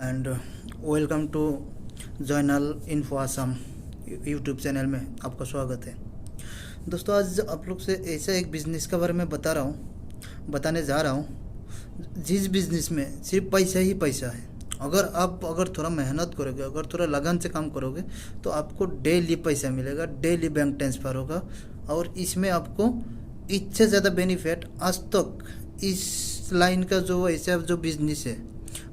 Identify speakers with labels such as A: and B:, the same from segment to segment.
A: And welcome to Joynal info Assam YouTube channel में आपका स्वागत है। दोस्तों, आज आप लोग से ऐसा एक बिज़नेस के बारे में बताने जा रहा हूँ जिस बिज़नेस में सिर्फ पैसा ही पैसा है। अगर थोड़ा मेहनत करोगे, अगर थोड़ा लगन से काम करोगे तो आपको डेली पैसा मिलेगा, डेली बैंक ट्रांसफ़र होगा और इसमें आपको इससे ज़्यादा बेनिफिट आज तक इस लाइन का जो ऐसा जो बिज़नेस है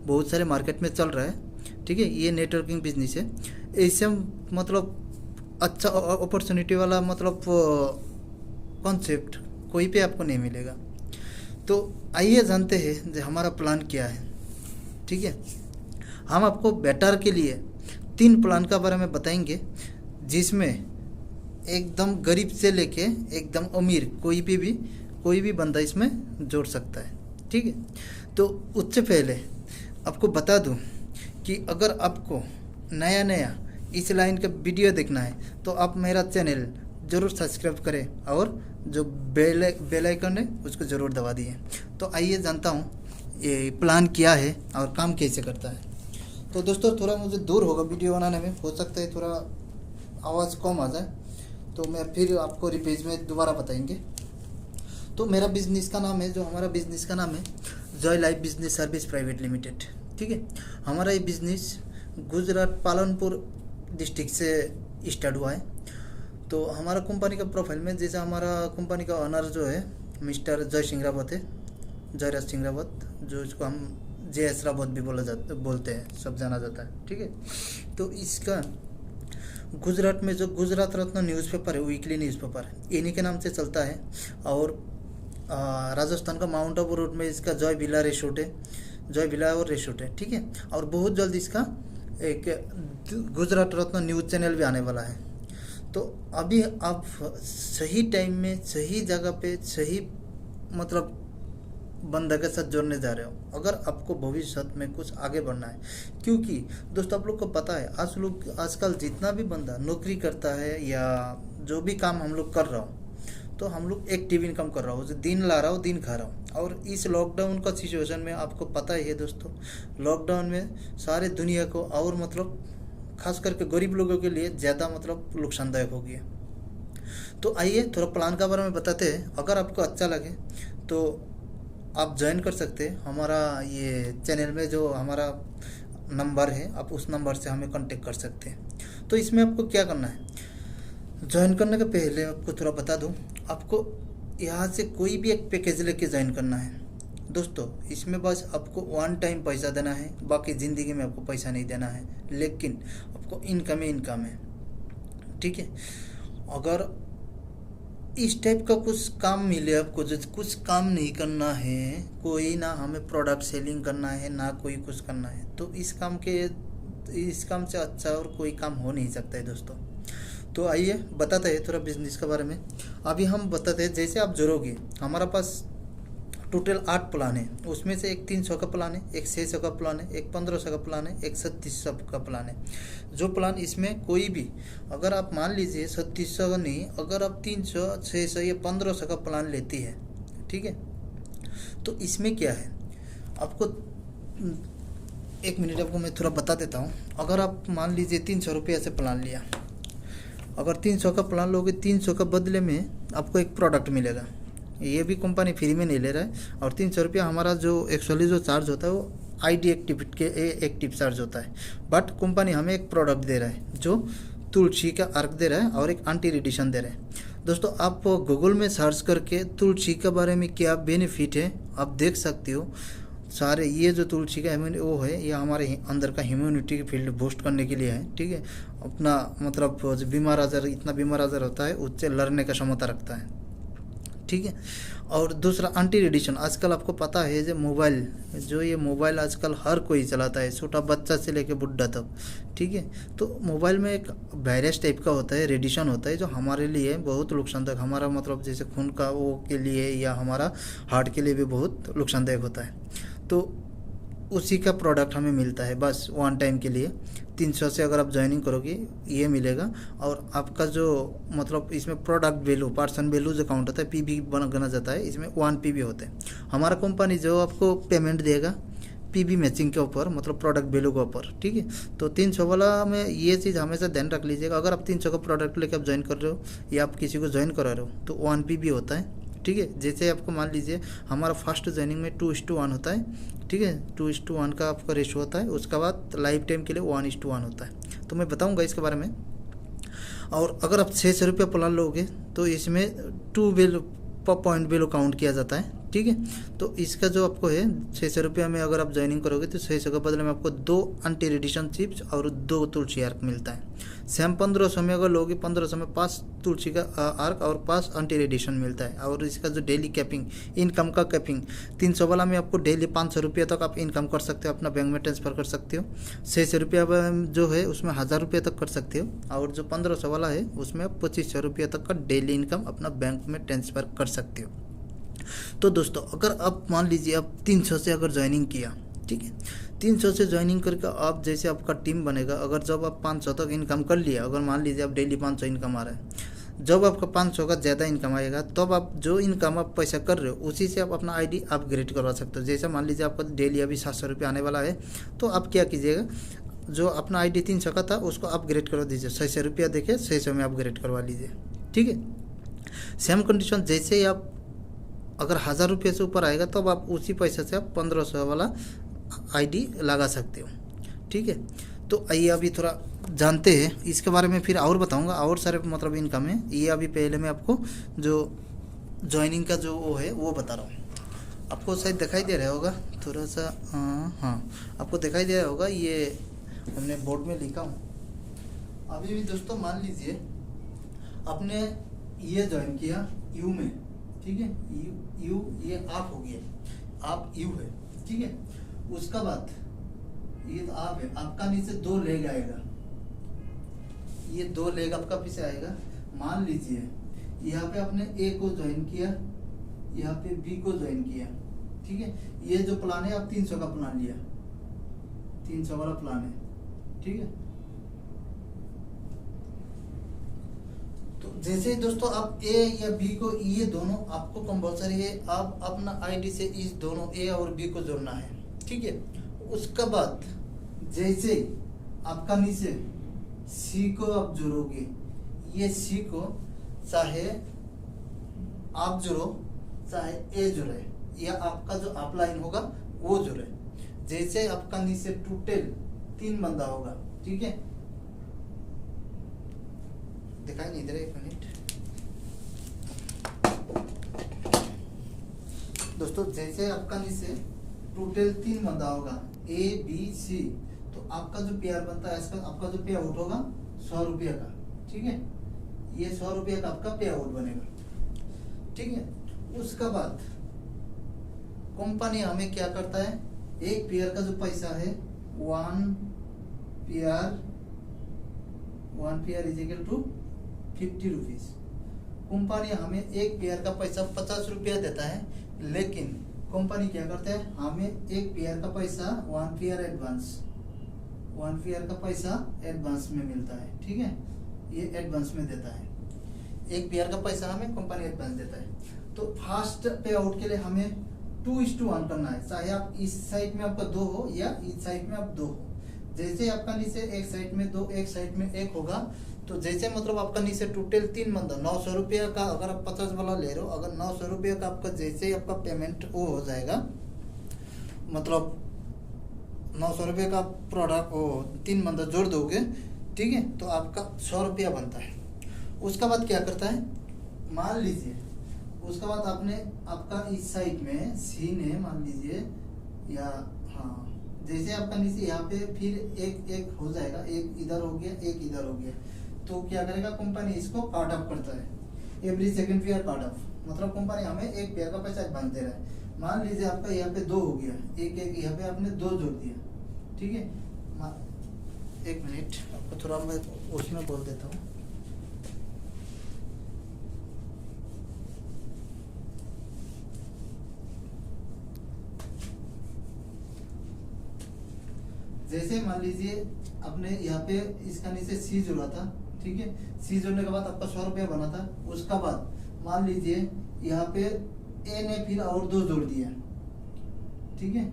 A: बहुत सारे मार्केट में चल रहा है। ठीक है, ये नेटवर्किंग बिजनेस है। ऐसे मतलब अच्छा अपॉर्चुनिटी वाला मतलब कॉन्सेप्ट कोई पे आपको नहीं मिलेगा। तो आइए जानते हैं जो हमारा प्लान क्या है। ठीक है, हम आपको बेटर के लिए 3 प्लान का बारे में बताएंगे जिसमें एकदम गरीब से लेके एकदम अमीर कोई भी बंदा इसमें जोड़ सकता है। ठीक है, तो उससे पहले आपको बता दूं कि अगर आपको नया इस लाइन का वीडियो देखना है तो आप मेरा चैनल ज़रूर सब्सक्राइब करें और जो बेल आइकन है उसको ज़रूर दबा दिए। तो आइए जानता हूँ ये प्लान क्या है और काम कैसे करता है। तो दोस्तों, थोड़ा मुझे दूर होगा वीडियो बनाने में, हो सकता है थोड़ा आवाज़ कम आ जाए, तो मैं फिर आपको रिपेज में दोबारा बताएंगे। तो मेरा बिज़नेस का नाम है, जो हमारा बिज़नेस का नाम है Joy life business service private limited. ठीक है, हमारा ये बिज़नेस गुजरात पालनपुर डिस्ट्रिक्ट से स्टार्ट हुआ है। तो हमारा कंपनी का प्रोफाइल में जैसा हमारा कंपनी का ऑनर जो है मिस्टर जय सिंह रावत है, जयराज सिंह रावत, जो इसको हम JS रावत भी बोलते हैं, सब जाना जाता है। ठीक है, तो इसका गुजरात में जो गुजरात रत्न न्यूज़पेपर है, वीकली न्यूज़पेपर, इन्हीं के नाम से चलता है। और राजस्थान का माउंट आबू रोड में इसका जॉय विला और रिसोर्ट है। ठीक है, और बहुत जल्द इसका एक गुजरात रत्न न्यूज़ चैनल भी आने वाला है। तो अभी आप सही टाइम में सही जगह पे सही मतलब बंदा के साथ जुड़ने जा रहे हो अगर आपको भविष्य में कुछ आगे बढ़ना है। क्योंकि दोस्तों, आप लोग को पता है आजकल जितना भी बंदा नौकरी करता है या जो भी काम हम लोग कर रहा हो, तो हम लोग एक्टिव इनकम कर रहा हो, जो दिन ला रहा हो दिन खा रहा हो। और इस लॉकडाउन का सिचुएशन में आपको पता ही है दोस्तों, लॉकडाउन में सारे दुनिया को और मतलब खास करके गरीब लोगों के लिए ज़्यादा मतलब नुकसानदायक हो गया। तो आइए थोड़ा प्लान का बारे में बताते हैं। अगर आपको अच्छा लगे तो आप ज्वाइन कर सकते हैं हमारा ये चैनल में, जो हमारा नंबर है आप उस नंबर से हमें कांटेक्ट कर सकते हैं। तो इसमें आपको क्या करना है, ज्वाइन करने के पहले आपको थोड़ा बता दूं, आपको यहाँ से कोई भी एक पैकेज लेके ज्वाइन करना है दोस्तों। इसमें बस आपको 1 टाइम पैसा देना है, बाकी ज़िंदगी में आपको पैसा नहीं देना है, लेकिन आपको इनकम है। ठीक है, अगर इस टाइप का कुछ काम मिले आपको, जो कुछ काम नहीं करना है, कोई ना हमें प्रोडक्ट सेलिंग करना है ना कोई कुछ करना है, तो इस काम से अच्छा और कोई काम हो नहीं सकता है दोस्तों। तो आइए बताते हैं थोड़ा बिजनेस के बारे में। अभी हम बताते हैं, जैसे आप जुड़ोगे, हमारा पास टोटल 8 प्लान है। उसमें से एक 300 का प्लान है, एक 600 का प्लान है, एक 1500 का प्लान है, एक 3700 का प्लान है। जो प्लान इसमें कोई भी, अगर आप मान लीजिए 3700 का नहीं, अगर आप 300, 600 या 1500 का प्लान लेती है, ठीक है, तो इसमें क्या है आपको 1 मिनट आपको मैं थोड़ा बता देता हूँ। अगर आप मान लीजिए 300 रुपये से प्लान लिया, अगर 300 का प्लान लोगे, 300 का बदले में आपको एक प्रोडक्ट मिलेगा। ये भी कंपनी फ्री में नहीं ले रहा है। और 300 रुपया हमारा जो एक्चुअली जो चार्ज होता है वो ID एक्टिव चार्ज होता है, बट कंपनी हमें एक प्रोडक्ट दे रहा है जो तुलसी का अर्क दे रहा है और एक एंटी रेडिएशन दे रहा है। दोस्तों, आप गूगल में सर्च करके तुलसी के बारे में क्या बेनिफिट है आप देख सकते हो सारे। ये जो तुलसी का वो है, ये हमारे अंदर का इम्यूनिटी की फील्ड बूस्ट करने के लिए है। ठीक है, अपना मतलब जो इतना बीमार आजार होता है उससे लड़ने का क्षमता रखता है। ठीक है, और दूसरा एंटी रेडिएशन। आजकल आपको पता है ये मोबाइल आजकल हर कोई चलाता है, छोटा बच्चा से लेकर बुढ़ा तक। ठीक है, तो मोबाइल में एक वायरस टाइप का होता है, रेडिएशन होता है, जो हमारे लिए बहुत नुकसानदायक, हमारा मतलब जैसे खून का वो के लिए या हमारा हार्ट के लिए भी बहुत नुकसानदायक होता है। तो उसी का प्रोडक्ट हमें मिलता है बस 1 टाइम के लिए। 300 से अगर आप ज्वाइनिंग करोगे ये मिलेगा। और आपका जो मतलब इसमें प्रोडक्ट वैल्यू, पर्सन वैल्यू जो काउंट होता है, PV गना जाता है, इसमें 1 PV होता है। हमारा कंपनी जो आपको पेमेंट देगा पीवी मैचिंग के ऊपर, मतलब प्रोडक्ट वैल्यू के ऊपर, ठीक है। तो 300 वाला में ये चीज़ हमेशा ध्यान रख लीजिएगा। अगर आप 300 का प्रोडक्ट लेके आप ज्वाइन कर रहे हो या आप किसी को ज्वाइन करा रहे हो तो 1 पीवी होता है, ठीक है। जैसे आपको मान लीजिए हमारा फर्स्ट ज्वाइनिंग में 2:1 होता है, ठीक है, 2:1 का आपका रेशो होता है। उसके बाद लाइफ टाइम के लिए 1:1 होता है। तो मैं बताऊँगा इसके बारे में। और अगर आप 600 रुपये प्लान लोगे तो इसमें 2 पॉइंट वैल्यू काउंट किया जाता है, ठीक है। तो इसका जो आपको है 600 रुपये में अगर आप ज्वाइनिंग करोगे तो 600 के बदले में आपको 2 एंटी रेडिएशन चिप्स और 2 तुलसी आर्क मिलता है। सेम 1500 में अगर लोगे 1500 में 5 तुलसी का आर्क और 5 एंटी रेडिएशन मिलता है। और इसका जो डेली कैपिंग, इनकम का कैपिंग 300 वाला में आपको डेली 500 रुपये तक आप इनकम कर सकते हो, अपना बैंक में ट्रांसफ़र कर सकते हो। 600 रुपया जो है उसमें 1000 रुपये तक कर सकते हो। और जो 1500 वाला है उसमें आप 2500 रुपये तक का डेली इनकम अपना बैंक में ट्रांसफ़र कर सकते हो। तो दोस्तों अगर आप मान लीजिए आप 300 से अगर ज्वाइनिंग किया, ठीक है, 300 से ज्वाइनिंग करके आप जैसे आपका टीम बनेगा, अगर जब आप 500 तक इनकम कर लिया, अगर मान लीजिए आप डेली 500 इनकम आ रहा है, जब आपका 500 का ज़्यादा इनकम आएगा तब आप जो इनकम आप पैसा कर रहे हो उसी से आप अपना आईडी अपग्रेड करवा सकते हो। जैसे मान लीजिए आपका डेली अभी 700 रुपये आने वाला है, तो आप क्या कीजिएगा, जो अपना आईडी 300 का था उसको अपग्रेड करवा दीजिए, 600 रुपया देके 600 में अपग्रेड करवा लीजिए, ठीक है। सेम कंडीशन, जैसे ही आप अगर 1000 रुपये से ऊपर आएगा तब आप उसी पैसे से आप 1500 वाला आईडी लगा सकते हो, ठीक है। तो आइए अभी थोड़ा जानते हैं इसके बारे में, फिर और बताऊंगा और सारे मतलब इनकम है। ये अभी पहले मैं आपको जो ज्वाइनिंग का जो वो है वो बता रहा हूँ। आपको शायद दिखाई दे रहा होगा थोड़ा सा, हाँ आपको दिखाई दे रहा होगा, ये हमने बोर्ड में लिखा हूँ। अभी भी दोस्तों मान लीजिए आपने ये ज्वाइन किया यू में, ठीक है, यू ये आप हो गया, आप यू है, ठीक है। उसका बाद ये तो आप है, आपका नीचे 2 लेग आएगा, ये 2 लेग आपका पीछे आएगा। मान लीजिए यहाँ पे आपने ए को ज्वाइन किया, यहाँ पे बी को ज्वाइन किया, ठीक है। ये जो प्लान है आप 300 का प्लान लिया, 300 वाला प्लान है, ठीक है। तो जैसे ही दोस्तों आप ए या बी को, ये दोनों आपको कंपलसरी है, आप अपना आईडी से इस दोनों ए और बी को जोड़ना है, ठीक है। उसके बाद जैसे आपका नीचे सी को आप जोड़ोगे, ये सी को चाहे आप जोड़ो चाहे ए जोड़े, या आपका जो अपलाइन होगा वो जुड़े। जैसे आपका नीचे टोटल 3 बंदा होगा, ठीक है, दिखाई नहीं दे रहा, 1 मिनट दोस्तों। जैसे आपका नीचे टोटल 3 बंदा होगा ए बी सी, तो आपका जो पेयर बनता है इसका आपका जो पे आउट होगा 100 रुपये का, ठीक है। ये 100 रुपये का आपका पे आउट बनेगा, ठीक है। उसका बाद कंपनी हमें क्या करता है, एक पेयर का जो पैसा है 1 pair is equal to 50 rupees. Company हमें एक पेयर का पैसा 50 रुपया देता है, लेकिन कंपनी क्या करता है, हमें एक पेयर का पैसा 1 पेयर एडवांस, 1 पेयर का पैसा एडवांस में मिलता है, ठीक है, ये एडवांस में देता है। एक पेयर का पैसा हमें कंपनी एडवांस देता है। तो फर्स्ट पे आउट के लिए हमें 2:1 करना है, चाहे आप इस साइड में आपका 2 हो या इस साइड में आप 2 हो। जैसे आपका नीचे एक साइड में 2 एक साइड में 1 होगा, तो जैसे मतलब आपका नीचे टोटल 3 बंदा 900 रुपया का, अगर आप 50 वाला ले रहे हो, अगर 900 रुपया का आपका जैसे ही आपका पेमेंट वो हो जाएगा, मतलब 900 रुपये का प्रोडक्ट वो 3 बंदा जोड़ दोगे, ठीक है, तो आपका 100 रुपया बनता है। उसका बाद क्या करता है, मान लीजिए उसका बाद आपने आपका इस साइड में सीन है मान लीजिए, या हाँ जैसे आपका नीचे यहाँ पे फिर एक हो जाएगा, एक इधर हो गया एक इधर हो गया, तो क्या करेगा कंपनी, इसको कार्ड ऑफ करता है। Every second pair card of, मतलब कंपनी हमें एक पेयर का पैसा एडवांस दे रहा है। मान लीजिए आपका यहाँ पे 2 हो गया, एक यहाँ पे आपने 2 जोड़ दिया, ठीक है। 1 मिनट आपको थोड़ा मैं उसमें बोल देता हूँ। जैसे मान लीजिए आपने यहाँ पे इसका नीचे सी जोड़ा था, ठीक है, सी जोड़ने के बाद आपका 100 रुपया बना था। उसका बाद मान लीजिए यहाँ पे ए ने फिर और 2 जोड़ दिया, ठीक है,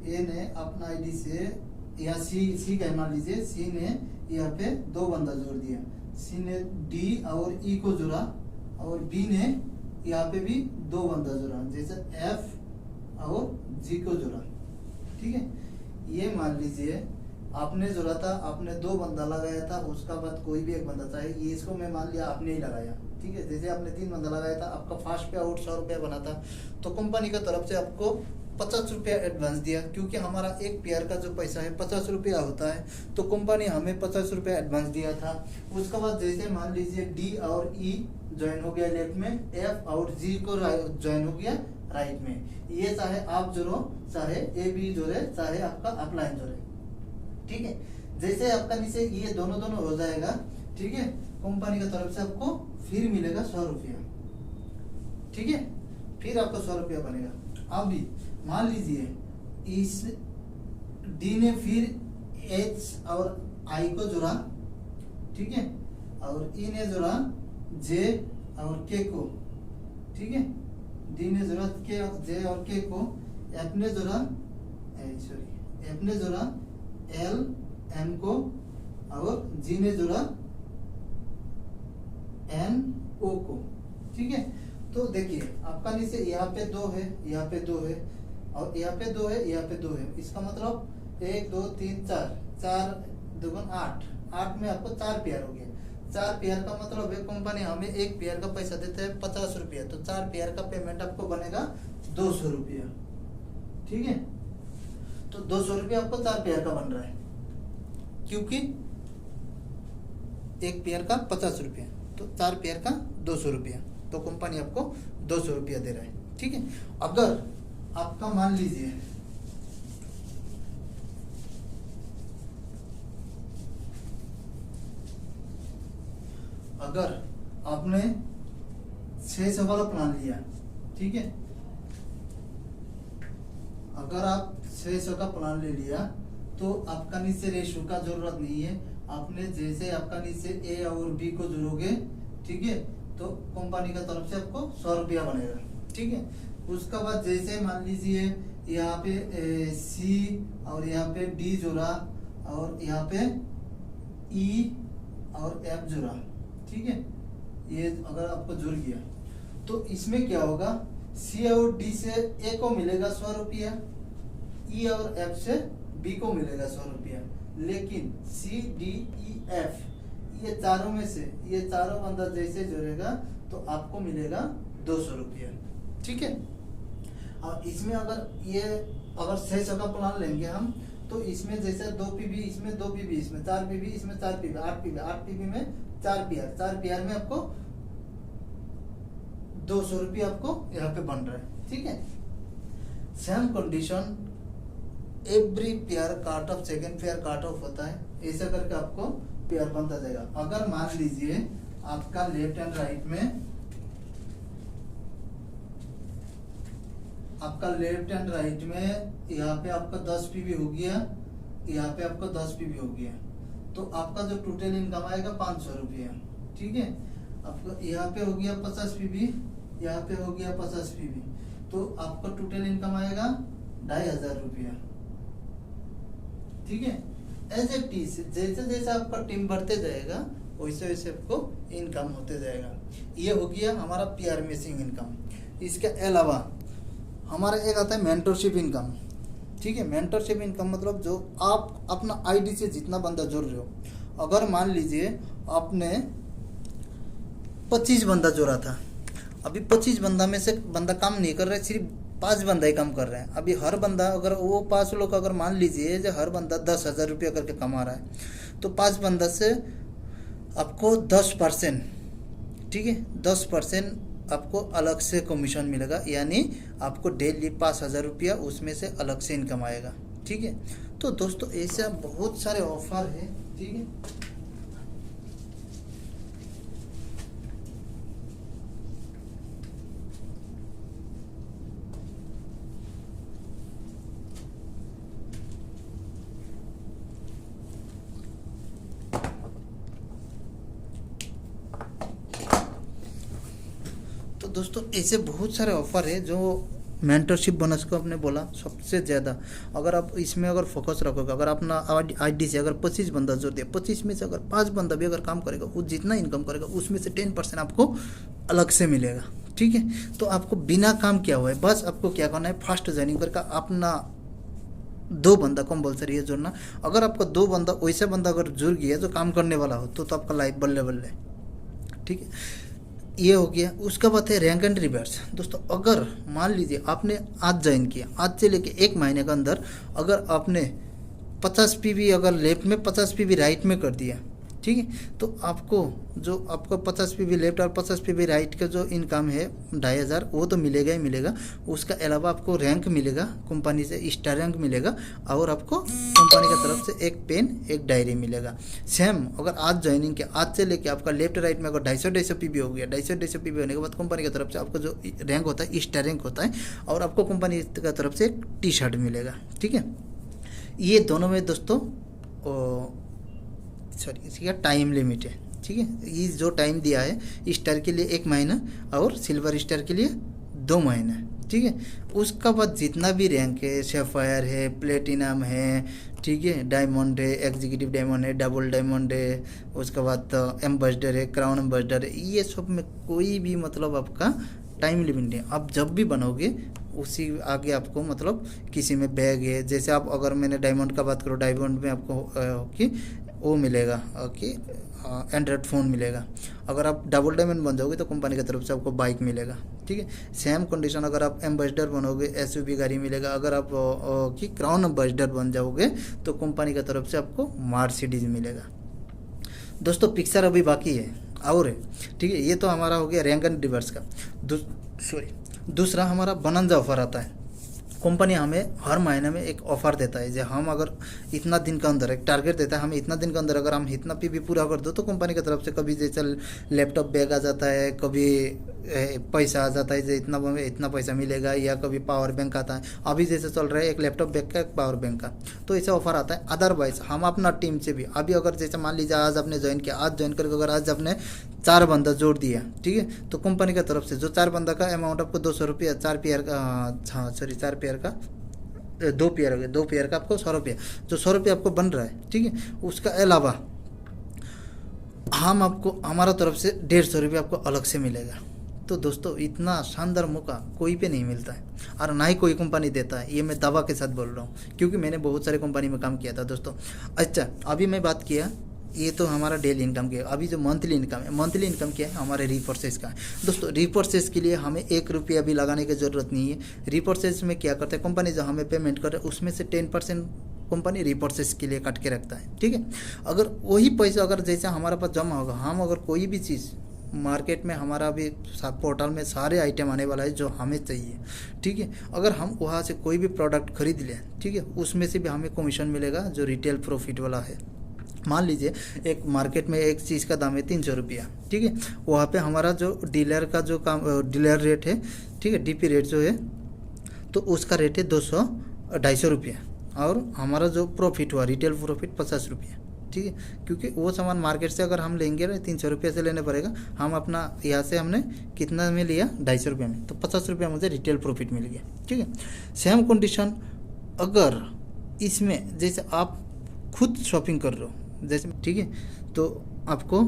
A: ए ने अपना आईडी से या सी का मान लीजिए, सी ने यहाँ पे 2 बंदा जोड़ दिया, सी ने डी और ई को जोड़ा और बी ने यहाँ पे भी 2 बंदा जोड़ा, जैसे एफ और जी को जोड़ा। ठीक है, ये मान लीजिए आपने जोड़ा था, आपने 2 बंदा लगाया था, उसका बाद कोई भी एक बंदा चाहे, ये इसको मैं मान लिया आपने ही लगाया। ठीक है, जैसे आपने 3 बंदा लगाया था, आपका फर्स्ट पे आउट 100 रुपया बना था, तो कंपनी की तरफ से आपको 50 रुपया एडवांस दिया, क्योंकि हमारा एक पेयर का जो पैसा है 50 रुपया होता है, तो कंपनी हमें 50 रुपया एडवांस दिया था। उसके बाद जैसे मान लीजिए डी और ई ज्वाइन हो गया लेफ्ट में, एफ और जी को ज्वाइन हो गया राइट में। ये चाहे आप जोड़ो, चाहे ए बी जोड़े, चाहे आपका अपलाइन जोड़े। ठीक है, जैसे आपका नीचे ये दोनों हो जाएगा, ठीक है, कंपनी की तरफ से आपको फिर मिलेगा 100 रुपया। ठीक है, फिर आपको 100 रुपया बनेगा। अब भी मान लीजिए इस डी ने फिर एच और आई को जोड़ा, ठीक है, और ई ने जोड़ा जे और के को। ठीक है, डी ने जोड़ा के जे और के को, एफ ने जोड़ा एफ ने जोड़ा एल एम को, और जी ने जोड़ा एन ओ को। ठीक है, तो देखिए आपका नीचे यहाँ पे 2 है, यहाँ पे 2 है, और यहाँ पे 2 है, यहाँ पे 2 है। इसका मतलब 1 2 3 4, 4 2 8, 8 में आपको 4 पेयर हो गया। 4 पेयर का मतलब है कंपनी हमें एक पेयर का पैसा देता है 50 रुपया, तो 4 पेयर का पेमेंट आपको बनेगा 200 रुपया। ठीक है, तो 200 रुपया आपको 4 पेयर का बन रहा है, क्योंकि एक पेयर का 50 रुपया, तो 4 पेयर का 200 रुपया, तो कंपनी आपको 200 रुपया दे रहा है। ठीक है, अगर आपका मान लीजिए अगर आपने 600 वाला प्लान लिया, ठीक है, अगर आप 600 का प्लान ले लिया तो आपका नीचे रेशो का जरूरत नहीं है। आपने जैसे आपका नीचे ए और बी को जोड़ोगे, ठीक है, तो कंपनी का तरफ से आपको 100 रुपया बनेगा। ठीक है, उसका बाद जैसे मान लीजिए यहाँ पे सी और यहाँ पे डी जोड़ा और यहाँ पे ई और एफ जोड़ा, ठीक है, ये अगर आपको जुड़ गया तो इसमें क्या होगा, सी और डी से ए को मिलेगा 100 रुपया, ई और एफ से बी को मिलेगा 100 रुपया, लेकिन सी डी ई एफ ये चारों में से ये चारों बंदा जैसे जोड़ेगा तो आपको मिलेगा 200 रुपया। ठीक है, और इसमें अगर 600 का प्लान लेंगे हम, तो इसमें जैसे 2 पीबी इसमें 2 पीबी इसमें 4 पीबी इसमें 4 पीबी 8 पीबी में 4 पीआर में आपको 200 रुपया आपको यहाँ पे बन रहा है। ठीक है, same condition every pair cart of second pair cart of होता है, ऐसा करके आपको पेयर बनता जाएगा। अगर मान लीजिए आपका लेफ्ट एंड राइट में यहाँ पे आपका 10 पीबी हो गया, यहाँ पे आपका 10 पीबी हो गया, तो आपका जो टोटल इनकम आएगा 500 रुपया। ठीक है, आपका यहाँ पे हो गया 50 पीबी, यहाँ पे हो गया 50 पीबी, तो आपका टोटल इनकम आएगा 2500 रुपया। ठीक है, एज ए टी जैसे जैसे आपका टीम बढ़ते जाएगा वैसे वैसे आपको इनकम होते जाएगा। ये हो गया हमारा पीआर मेसिंग इनकम। इसके अलावा हमारा एक आता है मेंटरशिप इनकम। ठीक है, मेंटरशिप इनकम मतलब जो आप अपना आईडी से जितना बंदा जोड़ रहे हो, अगर मान लीजिए आपने 25 बंदा जोड़ा था, अभी 25 बंदा में से बंदा काम नहीं कर रहा है, सिर्फ 5 बंदा ही काम कर रहे हैं। अभी हर बंदा अगर वो 5 लोग अगर मान लीजिए जो हर बंदा 10,000 रुपया करके कमा रहा है, तो 5 बंदा से आपको 10%, ठीक है, 10% आपको अलग से कमीशन मिलेगा, यानी आपको डेली 5,000 रुपया उसमें से अलग से इनकम आएगा। ठीक है, तो दोस्तों ऐसे बहुत सारे ऑफर है। ठीक है, दोस्तों ऐसे बहुत सारे ऑफर है जो मेंटरशिप बोनस को आपने बोला सबसे ज़्यादा। अगर आप इसमें अगर फोकस रखोगे, अगर अपना आईडी से अगर 25 बंदा जोड़ दिया, 25 में से अगर 5 बंदा भी अगर काम करेगा, वो जितना इनकम करेगा उसमें से 10% आपको अलग से मिलेगा। ठीक है, तो आपको बिना काम किया हुआ है, बस आपको क्या करना है, फास्ट ज्वाइनिंग करके अपना 2 बंदा कंपल्सरी है जोड़ना। अगर आपका 2 बंदा वैसा बंदा अगर जुड़ गया जो काम करने वाला हो तो आपका लाइफ बल्ले बल्ले। ठीक है, ये हो गया। उसका बात है रैंक एंड रिवर्स। दोस्तों अगर मान लीजिए आपने आज ज्वाइन किया, आज से लेके 1 महीने के अंदर अगर आपने 50 पीवी अगर लेफ्ट में 50 पीवी राइट में कर दिया, ठीक है, तो आपको जो आपको 50 पीवी लेफ्ट और 50 पीवी राइट का जो इनकम है 2500 वो तो मिलेगा ही मिलेगा। उसका अलावा आपको रैंक मिलेगा कंपनी से, स्टार रैंक मिलेगा, और आपको कंपनी की तरफ से एक पेन एक डायरी मिलेगा। सेम अगर आज ज्वाइनिंग किया, आज से लेके आपका लेफ्ट राइट में अगर 250 पीवी हो गया, 250 पीवी होने के बाद कंपनी की तरफ से आपको जो रैंक होता है स्टार रैंक होता है, और आपको कंपनी की तरफ से एक टी शर्ट मिलेगा। ठीक है, ये दोनों में दोस्तों सॉरी इसका टाइम लिमिट है। ठीक है, ये जो टाइम दिया है स्टार के लिए 1 महीना और सिल्वर स्टार के लिए 2 महीना। ठीक है, उसका बाद जितना भी रैंक है, सैफायर है, प्लेटिनम है, ठीक है, डायमंड है, एग्जीक्यूटिव डायमंड है, डबल डायमंड है, उसके बाद एम्बेसडर है, क्राउन एम्बेसडर है, ये सब में कोई भी मतलब आपका टाइम लिमिट है। आप जब भी बनोगे उसी आगे आपको मतलब किसी में बैग है, जैसे आप अगर मैंने डायमंड का बात करूँ, डायमंड में आपको कि वो मिलेगा कि एंड्रॉयड फ़ोन मिलेगा। अगर आप डबल डायमंड बन जाओगे तो कंपनी की तरफ से आपको बाइक मिलेगा। ठीक है, सेम कंडीशन अगर आप एम्बेसडर बनोगे एसयूवी गाड़ी मिलेगा। अगर आप कि क्राउन एम्बेसडर बन जाओगे तो कंपनी की तरफ से आपको मर्सिडीज मिलेगा। दोस्तों पिक्चर अभी बाकी है और है। ठीक है, ये तो हमारा हो गया रैंक एंड रिवर्स का। दूसरा हमारा बनंजा ऑफर आता है। कंपनी हमें हर महीने में एक ऑफ़र देता है, जो हम अगर इतना दिन के अंदर एक टारगेट देता है, हम इतना दिन के अंदर अगर हम इतना पीवी पूरा कर दो तो कंपनी की तरफ से कभी जैसे लैपटॉप बैग आ जाता है, कभी पैसा आ जाता है जो इतना पैसा मिलेगा, या कभी पावर बैंक आता है। अभी जैसे चल रहा है एक लैपटॉप बैग का एक पावर बैंक का, तो ऐसा ऑफर आता है। अदरवाइज हम अपना टीम से भी अभी अगर जैसे मान लीजिए आज आपने ज्वाइन किया, आज ज्वाइन करके अगर आज आपने 4 बंदा जोड़ दिया, ठीक है, तो कंपनी की तरफ से जो 4 बंदा का अमाउंट आपको 200 रुपया, 4 पेयर का, हाँ सॉरी 4 पेयर का 2 पेयर हो गया, 2 पेयर का आपको 100 रुपया, जो 100 रुपया आपको बन रहा है। ठीक है, उसका अलावा हम आपको हमारा तरफ से 150 रुपया आपको अलग से मिलेगा। तो दोस्तों इतना शानदार मौका कोई पे नहीं मिलता है, और ना ही कोई कंपनी देता है, ये मैं दावा के साथ बोल रहा हूँ, क्योंकि मैंने बहुत सारे कंपनी में काम किया था दोस्तों। अच्छा, अभी मैं बात किया, ये तो हमारा डेली इनकम की है। अभी जो मंथली इनकम है, मंथली इनकम क्या है, हमारे रीपर्चेज का है। दोस्तों रीपर्चेज के लिए हमें 1 रुपया भी लगाने की ज़रूरत नहीं है। रीपर्चेज में क्या करते हैं, कंपनी जो हमें पेमेंट कर रहे हैं उसमें से 10% कंपनी रीपर्चेज के लिए काट के रखता है। ठीक है, अगर वही पैसा अगर जैसे हमारे पास जमा होगा, हम अगर कोई भी चीज़ मार्केट में, हमारा अभी पोर्टल में सारे आइटम आने वाला है जो हमें चाहिए। ठीक है, अगर हम वहाँ से कोई भी प्रोडक्ट खरीद लें, ठीक है, उसमें से भी हमें कमीशन मिलेगा जो रिटेल प्रॉफिट वाला है। मान लीजिए एक मार्केट में एक चीज़ का दाम है 300 रुपया, ठीक है, वहाँ पे हमारा जो डीलर का जो काम डीलर रेट है, ठीक है, डीपी रेट जो है, तो उसका रेट है 250 रुपया, और हमारा जो प्रॉफिट हुआ रिटेल प्रॉफिट 50 रुपया। ठीक है, क्योंकि वो सामान मार्केट से अगर हम लेंगे ना 300 रुपये से लेने पड़ेगा, हम अपना यहाँ से हमने कितना में लिया 250 रुपये में, तो 50 रुपया मुझे रिटेल प्रॉफिट मिल गया। ठीक है, सेम कंडीशन अगर इसमें जैसे आप खुद शॉपिंग कर रहे हो जैसे, ठीक है, तो आपको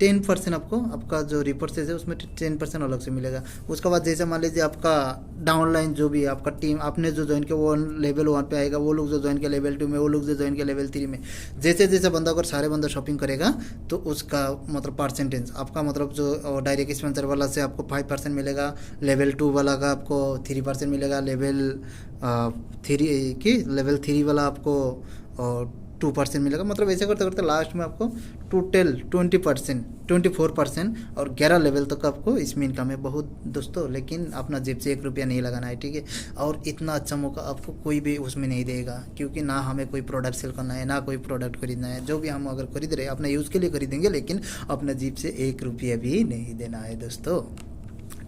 A: 10% आपका जो रिपर्चेज है उसमें 10% अलग से मिलेगा। उसके बाद जैसे मान लीजिए आपका डाउनलाइन जो भी आपका टीम आपने जो ज्वाइन किया वो लेवल 1 पे आएगा, वो लोग जो ज्वाइन किया लेवल 2 में, वो लोग जो ज्वाइन किया लेवल 3 में। जैसे जैसे बंदा अगर सारे बंदा शॉपिंग करेगा तो उसका मतलब परसेंटेज आपका मतलब जो डायरेक्ट स्पॉन्सर वाला से आपको 5% मिलेगा, लेवल 2 वाला का आपको 3% मिलेगा, लेवल 3 वाला आपको 2% मिलेगा। मतलब ऐसे करते करते लास्ट में आपको टोटल 24% और 11 लेवल तक आपको इसमें इनकम है। बहुत दोस्तों, लेकिन अपना जेब से 1 रुपया नहीं लगाना है। ठीक है, और इतना अच्छा मौका आपको कोई भी उसमें नहीं देगा, क्योंकि ना हमें कोई प्रोडक्ट सेल करना है, ना कोई प्रोडक्ट खरीदना है। जो भी हम अगर खरीद रहे हैं अपने यूज़ के लिए खरीदेंगे, लेकिन अपना जेब से 1 रुपया भी नहीं देना है दोस्तों।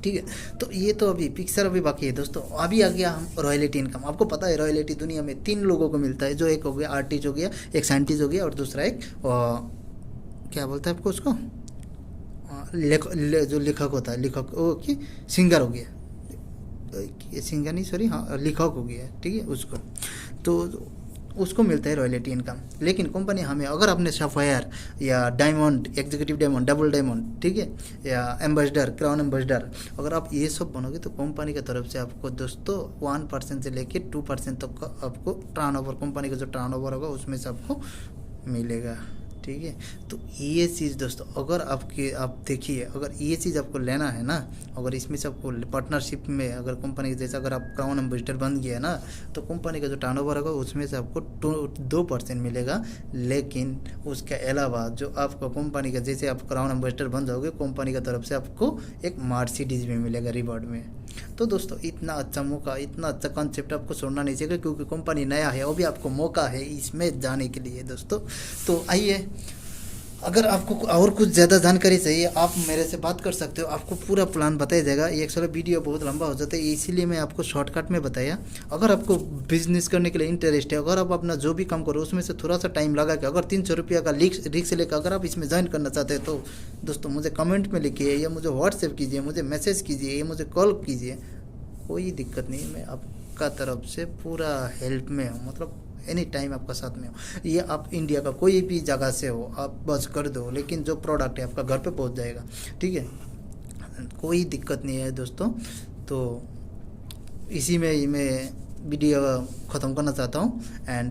A: ठीक है, तो ये तो अभी पिक्चर अभी बाकी है दोस्तों। अभी आ गया हम रॉयल्टी इनकम। आपको पता है रॉयल्टी दुनिया में 3 लोगों को मिलता है, जो एक हो गया आर्टिस्ट हो गया, एक साइंटिस्ट हो गया, और दूसरा एक क्या बोलते हैं आपको उसको, जो लेखक होता है, लेखक वो कि सिंगर हो गया, सिंघानी सॉरी हाँ लिखक हो गया, ठीक है, उसको तो उसको मिलता है रॉयल्टी इनकम। लेकिन कंपनी हमें अगर आपने सफायर या diamond, executive diamond, double diamond, ठीक है, या एम्बेसडर, क्राउन एम्बेसडर, अगर आप ये सब बनोगे तो कंपनी की तरफ से आपको दोस्तों 1% से लेके 2% तक का आपको टर्नओवर, कंपनी का जो टर्नओवर होगा उसमें से आपको मिलेगा, ठीक है। तो ये चीज़ दोस्तों अगर आप देखिए, अगर ये चीज़ आपको लेना है ना, अगर इसमें से आपको पार्टनरशिप में अगर कंपनी के जैसे अगर आप क्राउन एम्बेसडर बन गया है ना, तो कंपनी का जो टर्नओवर होगा उसमें से आपको 2% मिलेगा। लेकिन उसके अलावा जो आपको कंपनी का जैसे आप क्राउन एम्बेसडर बन जाओगे, कंपनी की तरफ से आपको एक मर्सिडीज भी मिलेगा रिवॉर्ड में। तो दोस्तों इतना अच्छा मौका, इतना अच्छा कॉन्सेप्ट आपको छोड़ना नहीं चाहिए, क्योंकि कंपनी नया है, अभी आपको मौका है इसमें जाने के लिए दोस्तों। तो आइए, अगर आपको और कुछ ज़्यादा जानकारी चाहिए आप मेरे से बात कर सकते हो, आपको पूरा प्लान बताया जाएगा। ये एक्चुअली वीडियो बहुत लंबा हो जाता है, इसीलिए मैं आपको शॉर्टकट में बताया। अगर आपको बिजनेस करने के लिए इंटरेस्ट है, अगर आप अपना जो भी काम करो उसमें से थोड़ा सा टाइम लगा के अगर 300 रुपया का रिक्स लेकर अगर आप इसमें ज्वाइन करना चाहते हैं, तो दोस्तों मुझे कमेंट में लिखिए या मुझे व्हाट्सएप कीजिए, मुझे मैसेज कीजिए या मुझे कॉल कीजिए, कोई दिक्कत नहीं, मैं आपका तरफ से पूरा हेल्प में हूँ, मतलब एनी टाइम आपका साथ में हो। ये आप इंडिया का कोई भी जगह से हो, आप बस कर दो, लेकिन जो प्रोडक्ट है आपका घर पे पहुंच जाएगा, ठीक है, कोई दिक्कत नहीं है दोस्तों। तो इसी में मैं वीडियो ख़त्म करना चाहता हूँ एंड